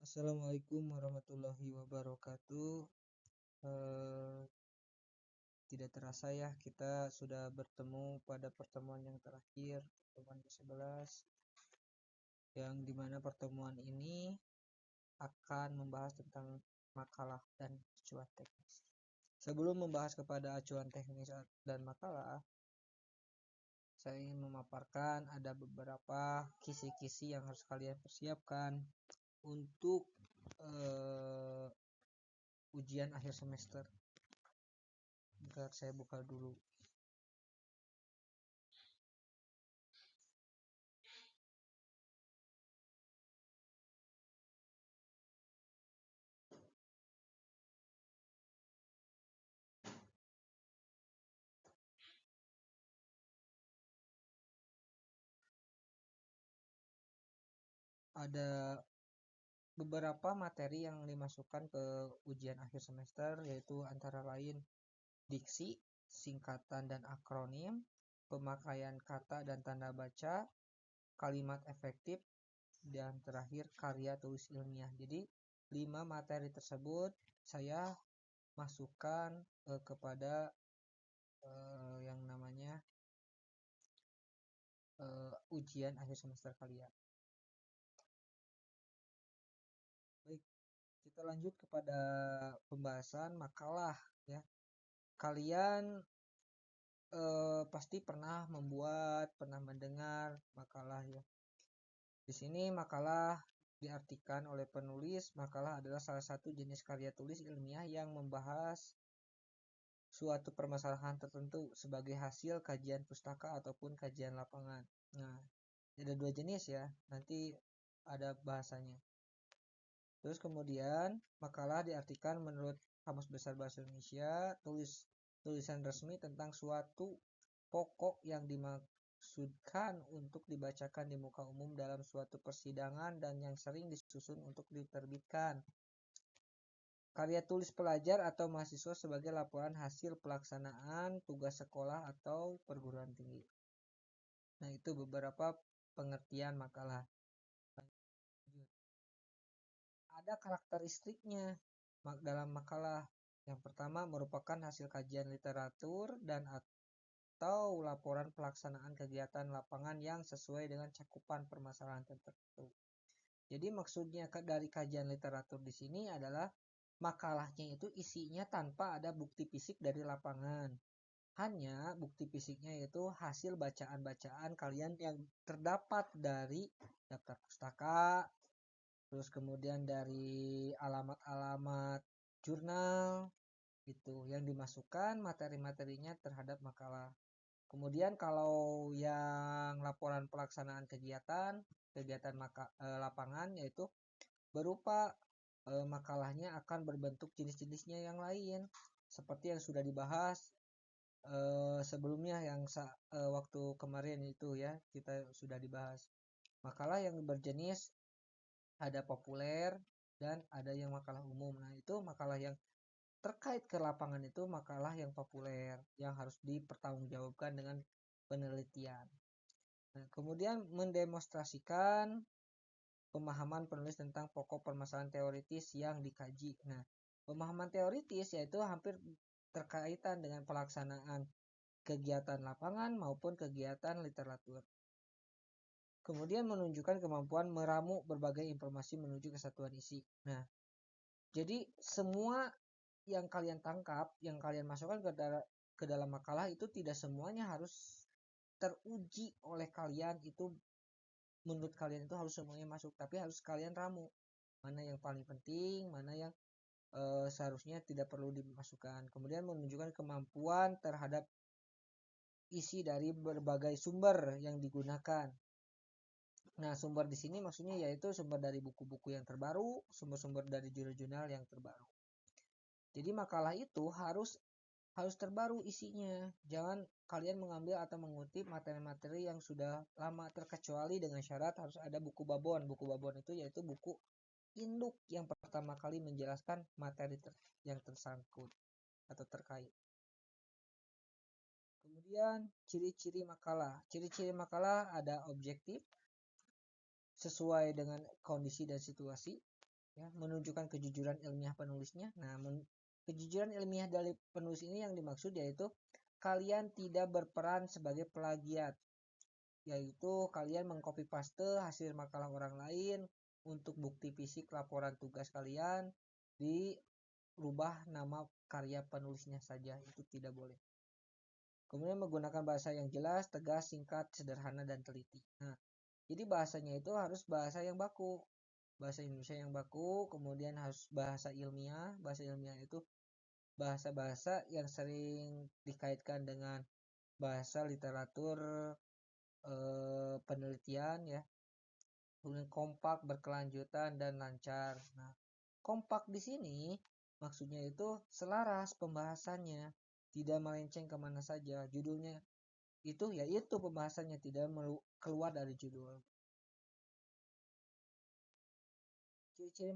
Assalamualaikum warahmatullahi wabarakatuh. Eh, Tidak terasa ya, kita sudah bertemu pada pertemuan yang terakhir, pertemuan ke-11, yang dimana pertemuan ini akan membahas tentang makalah dan acuan teknis. Sebelum membahas kepada acuan teknis dan makalah, saya ingin memaparkan ada beberapa kisi-kisi yang harus kalian persiapkan untuk ujian akhir semester. Bentar, saya buka dulu. Ada beberapa materi yang dimasukkan ke ujian akhir semester, yaitu antara lain diksi, singkatan dan akronim, pemakaian kata dan tanda baca, kalimat efektif, dan terakhir karya tulis ilmiah. Jadi 5 materi tersebut saya masukkan kepada yang namanya ujian akhir semester kalian. Baik, kita lanjut kepada pembahasan makalah ya. Kalian pasti pernah mendengar makalah ya. Di sini makalah diartikan oleh penulis, makalah adalah salah satu jenis karya tulis ilmiah yang membahas suatu permasalahan tertentu sebagai hasil kajian pustaka ataupun kajian lapangan. Nah, ada 2 jenis ya, nanti ada bahasanya. Terus kemudian makalah diartikan menurut Kamus Besar Bahasa Indonesia, tulisan resmi tentang suatu pokok yang dimaksudkan untuk dibacakan di muka umum dalam suatu persidangan dan yang sering disusun untuk diterbitkan. Karya tulis pelajar atau mahasiswa sebagai laporan hasil pelaksanaan tugas sekolah atau perguruan tinggi. Nah, itu beberapa pengertian makalah. Ada karakteristiknya dalam makalah. Yang pertama merupakan hasil kajian literatur dan atau laporan pelaksanaan kegiatan lapangan yang sesuai dengan cakupan permasalahan tertentu. Jadi maksudnya dari kajian literatur di sini adalah makalahnya itu isinya tanpa ada bukti fisik dari lapangan. Hanya bukti fisiknya itu hasil bacaan-bacaan kalian yang terdapat dari daftar pustaka, terus kemudian dari alamat-alamat jurnal itu yang dimasukkan materi-materinya terhadap makalah. Kemudian kalau yang laporan pelaksanaan kegiatan lapangan yaitu berupa makalahnya akan berbentuk jenis-jenisnya yang lain seperti yang sudah dibahas sebelumnya yang waktu kemarin itu ya, kita sudah dibahas. Makalah yang berjenis ada populer dan ada yang makalah umum. Nah, itu makalah yang terkait ke lapangan itu makalah yang populer yang harus dipertanggungjawabkan dengan penelitian. Nah, kemudian mendemonstrasikan pemahaman penulis tentang pokok permasalahan teoritis yang dikaji. Nah, pemahaman teoritis yaitu hampir terkaitan dengan pelaksanaan kegiatan lapangan maupun kegiatan literatur. Kemudian menunjukkan kemampuan meramu berbagai informasi menuju kesatuan isi. Nah, jadi semua yang kalian tangkap, yang kalian masukkan ke dalam makalah itu tidak semuanya harus teruji oleh kalian, itu menurut kalian itu harus semuanya masuk, tapi harus kalian ramu mana yang paling penting, mana yang seharusnya tidak perlu dimasukkan. Kemudian menunjukkan kemampuan terhadap isi dari berbagai sumber yang digunakan. Nah, sumber di sini maksudnya yaitu sumber dari buku-buku yang terbaru, sumber-sumber dari jurnal-jurnal yang terbaru. Jadi makalah itu harus terbaru isinya. Jangan kalian mengambil atau mengutip materi-materi yang sudah lama, terkecuali dengan syarat harus ada buku babon. Buku babon itu yaitu buku induk yang pertama kali menjelaskan materi yang tersangkut atau terkait. Kemudian ciri-ciri makalah. Ciri-ciri makalah ada objektif, sesuai dengan kondisi dan situasi, ya, menunjukkan kejujuran ilmiah penulisnya. Nah, kejujuran ilmiah dari penulis ini yang dimaksud yaitu kalian tidak berperan sebagai plagiat, yaitu kalian mengcopy paste hasil makalah orang lain untuk bukti fisik laporan tugas kalian, dirubah nama karya penulisnya saja, itu tidak boleh. Kemudian menggunakan bahasa yang jelas, tegas, singkat, sederhana, dan teliti. Nah, jadi bahasanya itu harus bahasa yang baku, bahasa Indonesia yang baku, kemudian harus bahasa ilmiah. Bahasa ilmiah itu bahasa-bahasa yang sering dikaitkan dengan bahasa literatur, penelitian ya. Kemudian kompak, berkelanjutan, dan lancar. Nah, kompak di sini maksudnya itu selaras pembahasannya, tidak melenceng kemana saja. Judulnya itu yaitu pembahasannya tidak keluar dari judul. Ciri-ciri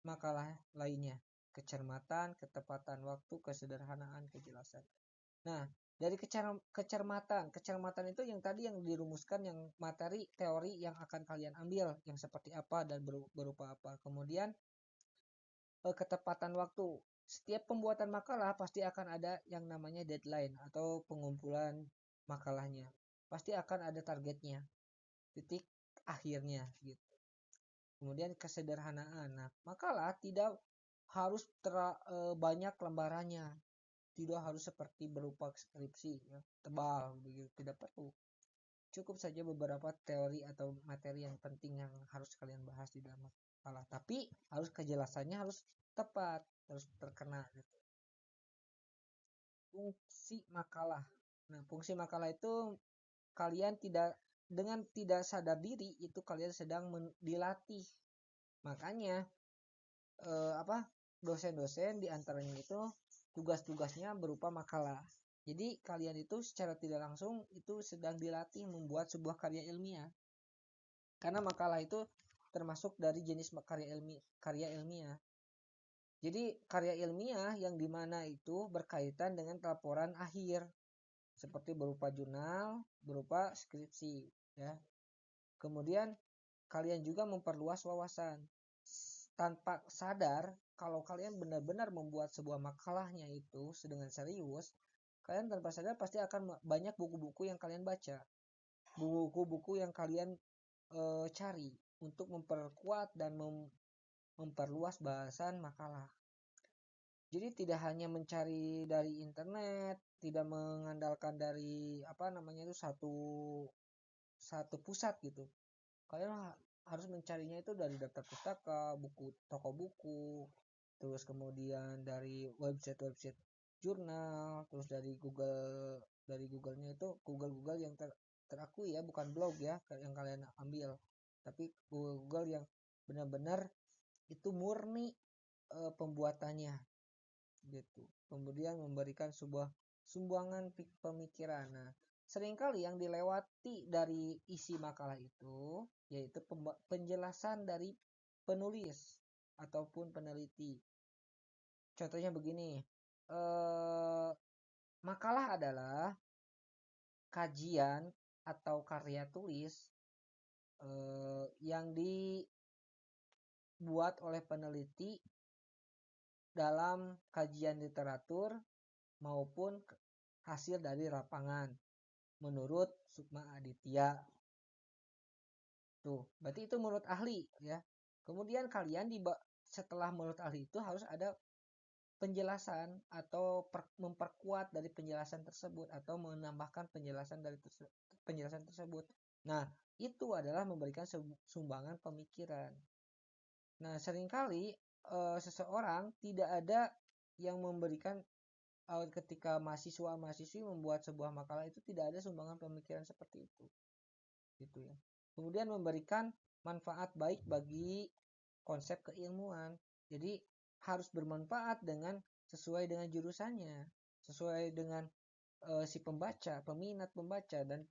makalah lainnya: kecermatan, ketepatan waktu, kesederhanaan, kejelasan. Nah, dari kecermatan itu yang tadi yang dirumuskan, yang materi teori yang akan kalian ambil, yang seperti apa dan berupa apa. Kemudian ketepatan waktu. Setiap pembuatan makalah pasti akan ada yang namanya deadline atau pengumpulan makalahnya. Pasti akan ada targetnya, titik akhirnya gitu. Kemudian kesederhanaan. Nah, makalah tidak harus banyak lembarannya, tidak harus seperti berupa skripsi ya, tebal begitu, tidak perlu. Cukup saja beberapa teori atau materi yang penting yang harus kalian bahas di dalam makalah, tapi harus kejelasannya harus tepat, harus terkena gitu. Fungsi makalah. Nah, fungsi makalah itu kalian dengan tidak sadar diri itu kalian sedang dilatih. Makanya dosen-dosen diantaranya itu tugas-tugasnya berupa makalah. Jadi kalian itu secara tidak langsung itu sedang dilatih membuat sebuah karya ilmiah. Karena makalah itu termasuk dari jenis karya ilmiah. Jadi karya ilmiah yang dimana itu berkaitan dengan laporan akhir, seperti berupa jurnal, berupa skripsi, ya. Kemudian kalian juga memperluas wawasan. Tanpa sadar, kalau kalian benar-benar membuat sebuah makalahnya itu dengan serius, kalian tanpa sadar pasti akan banyak buku-buku yang kalian baca, buku-buku yang kalian cari untuk memperkuat dan memperluas bahasan makalah. Jadi tidak hanya mencari dari internet, tidak mengandalkan dari satu pusat gitu. Kalian harus mencarinya itu dari daftar pustaka, buku, toko buku, terus kemudian dari website jurnal, terus dari Google-nya itu Google yang terakui ya, bukan blog ya yang kalian ambil, tapi Google yang benar-benar itu murni pembuatannya gitu. Kemudian memberikan sebuah sumbangan pemikiran. Nah, seringkali yang dilewati dari isi makalah itu yaitu penjelasan dari penulis ataupun peneliti. Contohnya begini, makalah adalah kajian atau karya tulis yang dibuat oleh peneliti dalam kajian literatur maupun hasil dari lapangan menurut Sukma Aditya. Tuh, berarti itu menurut ahli ya. Kemudian kalian setelah menurut ahli itu harus ada penjelasan atau memperkuat dari penjelasan tersebut atau menambahkan penjelasan tersebut. Nah, itu adalah memberikan sumbangan pemikiran. Nah, seringkali seseorang tidak ada yang memberikan ketika mahasiswa-mahasiswi membuat sebuah makalah itu tidak ada sumbangan pemikiran seperti itu. Gitu ya. Kemudian memberikan manfaat baik bagi konsep keilmuan. Jadi harus bermanfaat sesuai dengan jurusannya, sesuai dengan si pembaca, peminat pembaca, dan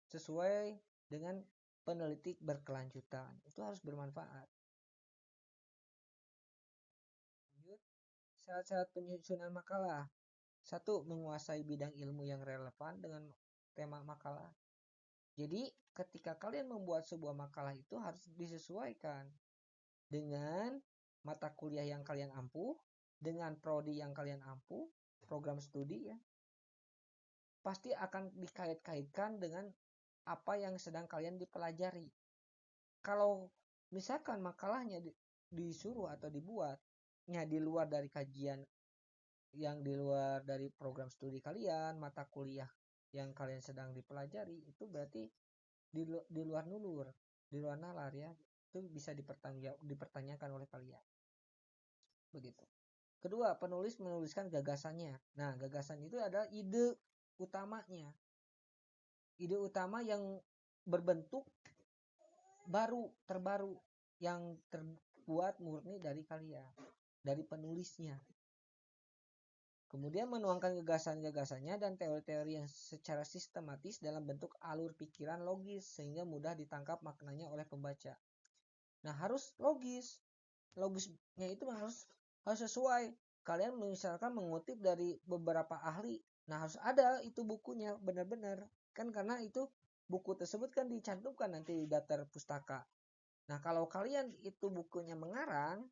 sesuai dengan peneliti berkelanjutan. Itu harus bermanfaat. Lanjut, syarat-syarat penyusunan makalah. 1. Menguasai bidang ilmu yang relevan dengan tema makalah. Jadi ketika kalian membuat sebuah makalah itu harus disesuaikan dengan mata kuliah yang kalian ampuh, dengan prodi yang kalian ampuh, program studi ya, pasti akan dikait-kaitkan dengan apa yang sedang kalian dipelajari. Kalau misalkan makalahnya disuruh atau dibuatnya di luar dari kajian, yang di luar dari program studi kalian, mata kuliah yang kalian sedang dipelajari, itu berarti di luar nulur, di luar nalar ya. Itu bisa dipertanyakan oleh kalian. Begitu. Kedua, penulis menuliskan gagasannya. Nah, gagasan itu adalah ide utamanya. Ide utama yang berbentuk terbaru yang terbuat murni dari kalian, dari penulisnya. Kemudian menuangkan gagasan-gagasannya dan teori-teori yang secara sistematis dalam bentuk alur pikiran logis sehingga mudah ditangkap maknanya oleh pembaca. Nah, harus logis. Logisnya itu harus sesuai. Kalian misalkan mengutip dari beberapa ahli. Nah, harus ada itu bukunya benar-benar. Kan karena itu buku tersebut kan dicantumkan nanti di daftar pustaka. Nah, kalau kalian itu bukunya mengarang,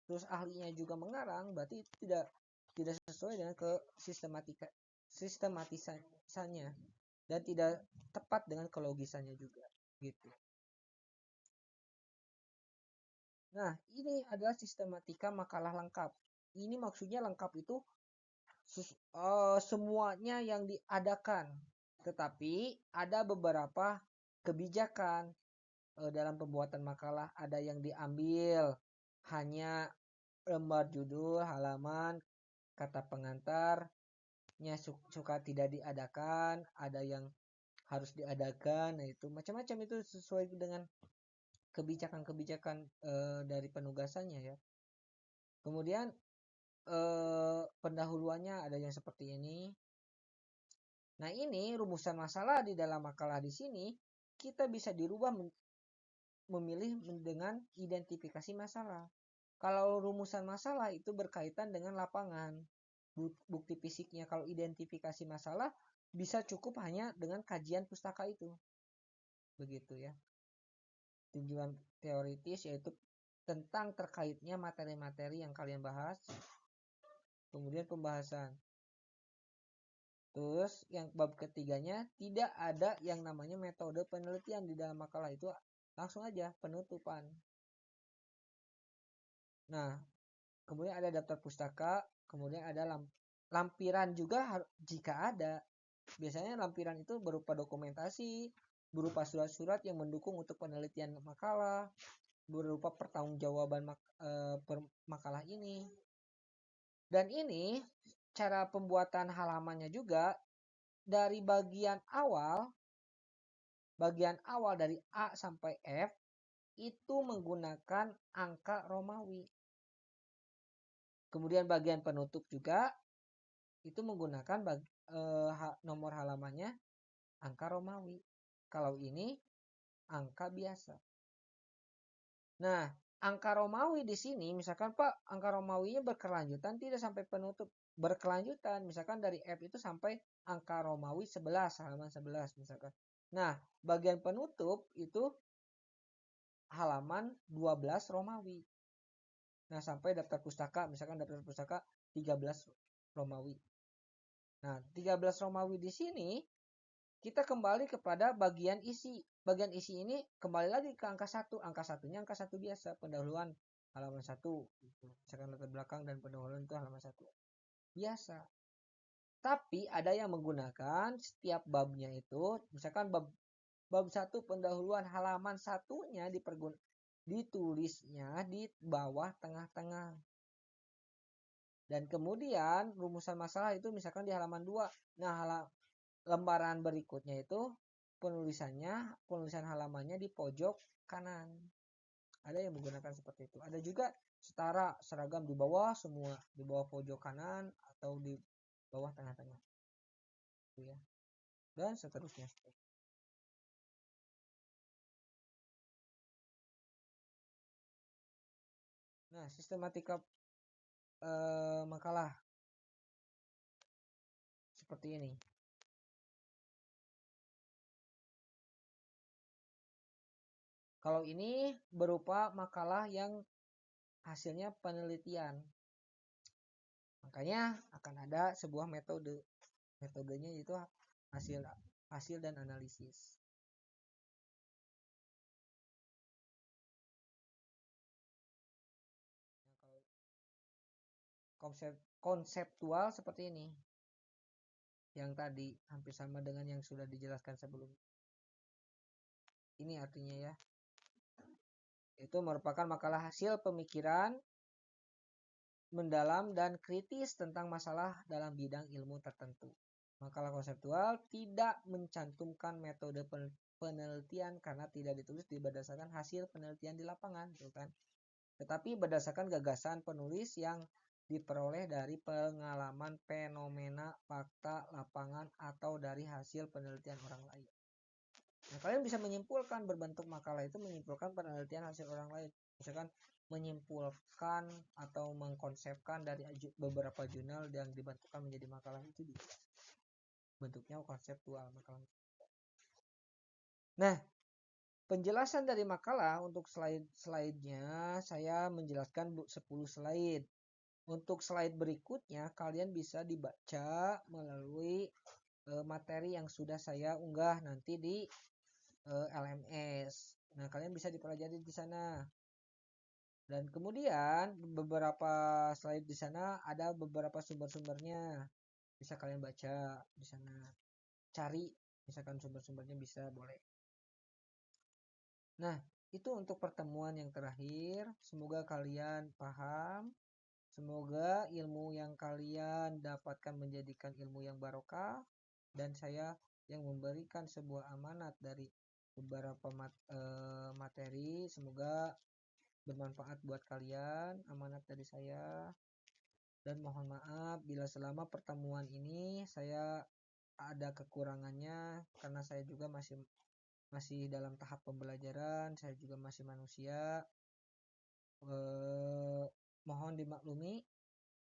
terus ahlinya juga mengarang, berarti itu tidak sesuai dengan sistematisannya dan tidak tepat dengan kelogisannya juga gitu. Nah, ini adalah sistematika makalah lengkap. Ini maksudnya lengkap itu semuanya yang diadakan, tetapi ada beberapa kebijakan dalam pembuatan makalah. Ada yang diambil hanya lembar judul, halaman, kata pengantarnya suka tidak diadakan, ada yang harus diadakan. Nah, itu macam-macam, itu sesuai dengan kebijakan-kebijakan dari penugasannya ya. Kemudian pendahuluannya ada yang seperti ini. Nah, ini rumusan masalah di dalam makalah di sini kita bisa dirubah memilih dengan identifikasi masalah. Kalau rumusan masalah itu berkaitan dengan lapangan, bukti fisiknya. Kalau identifikasi masalah bisa cukup hanya dengan kajian pustaka itu. Begitu ya. Tujuan teoritis yaitu tentang terkaitnya materi-materi yang kalian bahas. Kemudian pembahasan. Terus yang bab ketiganya, tidak ada yang namanya metode penelitian di dalam makalah itu, langsung aja penutupan. Nah, kemudian ada daftar pustaka, kemudian ada lampiran juga jika ada. Biasanya lampiran itu berupa dokumentasi, berupa surat-surat yang mendukung untuk penelitian makalah, berupa pertanggungjawaban makalah ini. Dan ini cara pembuatan halamannya juga dari bagian awal dari A sampai F itu menggunakan angka Romawi. Kemudian bagian penutup juga itu menggunakan nomor halamannya angka Romawi. Kalau ini angka biasa. Nah, angka Romawi di sini misalkan Pak, angka Romawinya berkelanjutan tidak sampai penutup, berkelanjutan. Misalkan dari F itu sampai angka Romawi 11, halaman 11 misalkan. Nah, bagian penutup itu halaman 12 Romawi. Nah, sampai daftar pustaka, misalkan daftar pustaka 13 Romawi. Nah, 13 Romawi di sini kita kembali kepada bagian isi. Bagian isi ini kembali lagi ke angka 1. Angka satunya angka 1 biasa, pendahuluan halaman 1. Misalkan latar belakang dan pendahuluan itu halaman 1. Biasa. Tapi ada yang menggunakan setiap babnya itu, misalkan bab 1 pendahuluan halaman 1-nya ditulisnya di bawah tengah-tengah. Dan kemudian rumusan masalah itu misalkan di halaman 2. Nah, lembaran berikutnya itu penulisan halamannya di pojok kanan. Ada yang menggunakan seperti itu. Ada juga seragam di bawah semua, di bawah pojok kanan atau di bawah tengah-tengah. Itu ya. Dan seterusnya. Nah, sistematika makalah seperti ini. Kalau ini berupa makalah yang hasilnya penelitian. Makanya akan ada sebuah metode. Metodenya itu hasil dan analisis. Konseptual seperti ini. Yang tadi hampir sama dengan yang sudah dijelaskan sebelumnya. Ini artinya ya. Itu merupakan makalah hasil pemikiran mendalam dan kritis tentang masalah dalam bidang ilmu tertentu. Makalah konseptual tidak mencantumkan metode penelitian karena tidak ditulis berdasarkan hasil penelitian di lapangan, gitu kan. Tetapi berdasarkan gagasan penulis yang diperoleh dari pengalaman, fenomena, fakta, lapangan, atau dari hasil penelitian orang lain. Nah, kalian bisa menyimpulkan berbentuk makalah itu menyimpulkan penelitian hasil orang lain. Misalkan menyimpulkan atau mengkonsepkan dari beberapa jurnal yang dibentukkan menjadi makalah itu bentuknya konseptual makalah. Nah, penjelasan dari makalah untuk slide-nya saya menjelaskan 10 slide. Untuk slide berikutnya kalian bisa dibaca melalui materi yang sudah saya unggah nanti di LMS. Nah, kalian bisa dipelajari di sana. Dan kemudian beberapa slide di sana ada beberapa sumber-sumbernya. Bisa kalian baca di sana. Cari misalkan sumber-sumbernya bisa boleh. Nah, itu untuk pertemuan yang terakhir. Semoga kalian paham. Semoga ilmu yang kalian dapatkan menjadikan ilmu yang barokah. Dan saya yang memberikan sebuah amanat dari beberapa materi. Semoga bermanfaat buat kalian. Amanat dari saya. Dan mohon maaf bila selama pertemuan ini saya ada kekurangannya. Karena saya juga masih dalam tahap pembelajaran, saya juga masih manusia. Mohon dimaklumi.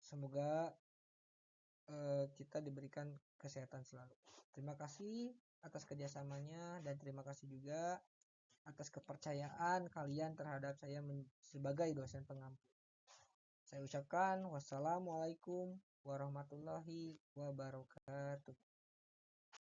Semoga kita diberikan kesehatan selalu. Terima kasih atas kerjasamanya dan terima kasih juga atas kepercayaan kalian terhadap saya sebagai dosen pengampu. Saya ucapkan wassalamualaikum warahmatullahi wabarakatuh.